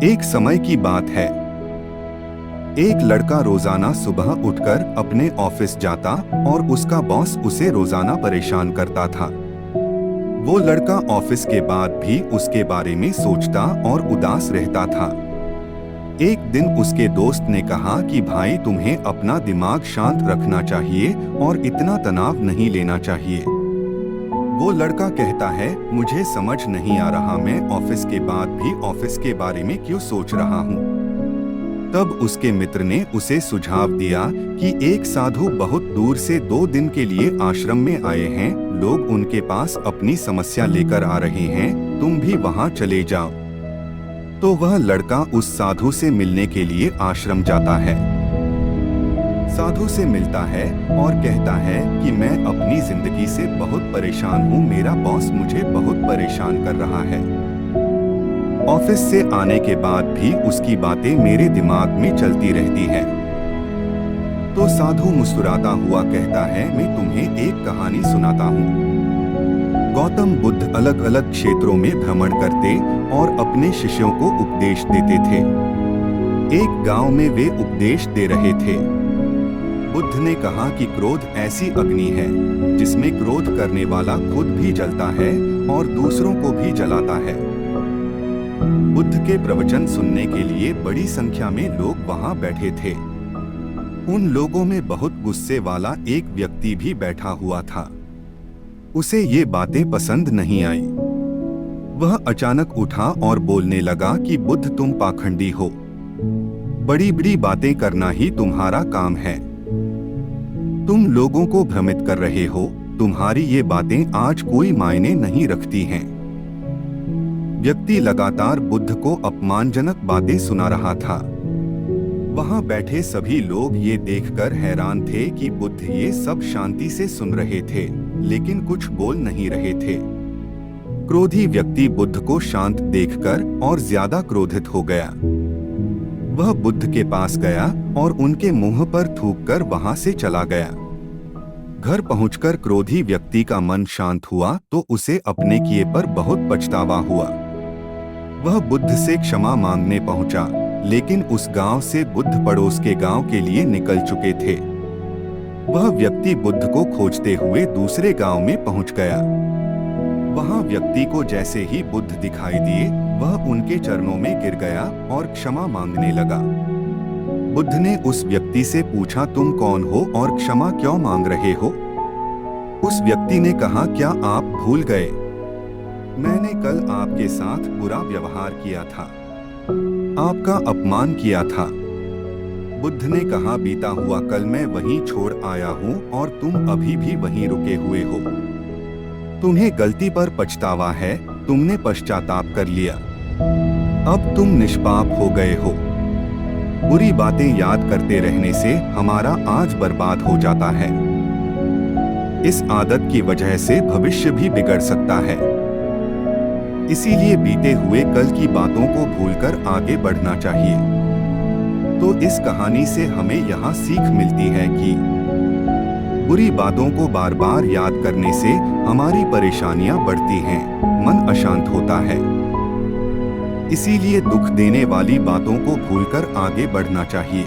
एक समय की बात है। एक लड़का रोजाना सुबह उठकर अपने ऑफिस जाता और उसका बॉस उसे रोजाना परेशान करता था। वो लड़का ऑफिस के बाद भी उसके बारे में सोचता और उदास रहता था। एक दिन उसके दोस्त ने कहा कि भाई, तुम्हें अपना दिमाग शांत रखना चाहिए और इतना तनाव नहीं लेना चाहिए। वो लड़का कहता है, मुझे समझ नहीं आ रहा, मैं ऑफिस के बाद भी ऑफिस के बारे में क्यों सोच रहा हूँ। तब उसके मित्र ने उसे सुझाव दिया कि एक साधु बहुत दूर से 2 दिन के लिए आश्रम में आए हैं, लोग उनके पास अपनी समस्या लेकर आ रहे हैं, तुम भी वहाँ चले जाओ। तो वह लड़का उस साधु से मिलने के लिए आश्रम जाता है। साधु से मिलता है और कहता है कि मैं अपनी जिंदगी से बहुत परेशान हूँ, मेरा बॉस मुझे बहुत परेशान कर रहा है। ऑफिस से आने के बाद भी उसकी बातें मेरे दिमाग में चलती रहती है। तो साधु मुस्कुराता हुआ कहता है, मैं तुम्हें एक कहानी सुनाता हूँ। गौतम बुद्ध अलग अलग क्षेत्रों में भ्रमण करते और अपने शिष्यों को उपदेश देते थे। एक गांव में वे उपदेश दे रहे थे। बुद्ध ने कहा कि क्रोध ऐसी अग्नि है जिसमें क्रोध करने वाला खुद भी जलता है और दूसरों को भी जलाता है। बुद्ध के प्रवचन सुनने के लिए बड़ी संख्या में लोग वहां बैठे थे। उन लोगों में बहुत गुस्से वाला एक व्यक्ति भी बैठा हुआ था। उसे ये बातें पसंद नहीं आई। वह अचानक उठा और बोलने लगा कि बुद्ध, तुम पाखंडी हो, बड़ी बड़ी बातें करना ही तुम्हारा काम है, तुम लोगों को भ्रमित कर रहे हो, तुम्हारी ये बातें आज कोई मायने नहीं रखती हैं। व्यक्ति लगातार बुद्ध को अपमानजनक बातें सुना रहा था। वहां बैठे सभी लोग ये देखकर हैरान थे कि बुद्ध ये सब शांति से सुन रहे थे, लेकिन कुछ बोल नहीं रहे थे। क्रोधी व्यक्ति बुद्ध को शांत देखकर और ज्यादा क्रोधित हो गया। वह बुद्ध के पास गया और उनके मुंह पर थूककर वहां से चला गया। घर पहुंचकर क्रोधी व्यक्ति का मन शांत हुआ तो उसे अपने किए पर बहुत पछतावा हुआ। वह बुद्ध से क्षमा मांगने पहुंचा, लेकिन उस गांव से बुद्ध पड़ोस के गांव के लिए निकल चुके थे। वह व्यक्ति बुद्ध को खोजते हुए दूसरे गांव में पहुंच गया। वहां व्यक्ति को जैसे ही बुद्ध दिखाई दिए, वह उनके चरणों में गिर गया और क्षमा मांगने लगा। बुद्ध ने उस व्यक्ति से पूछा, तुम कौन हो और क्षमा क्यों मांग रहे हो? उस व्यक्ति ने कहा, क्या आप भूल गए? मैंने कल आपके साथ बुरा व्यवहार किया था, आपका अपमान किया था। बुद्ध ने कहा, बीता हुआ कल मैं वहीं छोड़ आया हूँ और तुम अभी भी वहीं रुके हुए हो। तुम्हें गलती पर पछतावा है, तुमने पश्चाताप कर लिया, अब तुम निष्पाप हो गए हो। बुरी बातें याद करते रहने से हमारा आज बर्बाद हो जाता है। इस आदत की वजह से भविष्य भी बिगड़ सकता है। इसीलिए बीते हुए कल की बातों को भूलकर आगे बढ़ना चाहिए। तो इस कहानी से हमें यहाँ सीख मिलती है कि बुरी बातों को बार बार याद करने से हमारी परेशानियां बढ़ती हैं, मन अशांत होता है। इसीलिए दुख देने वाली बातों को भूलकर आगे बढ़ना चाहिए।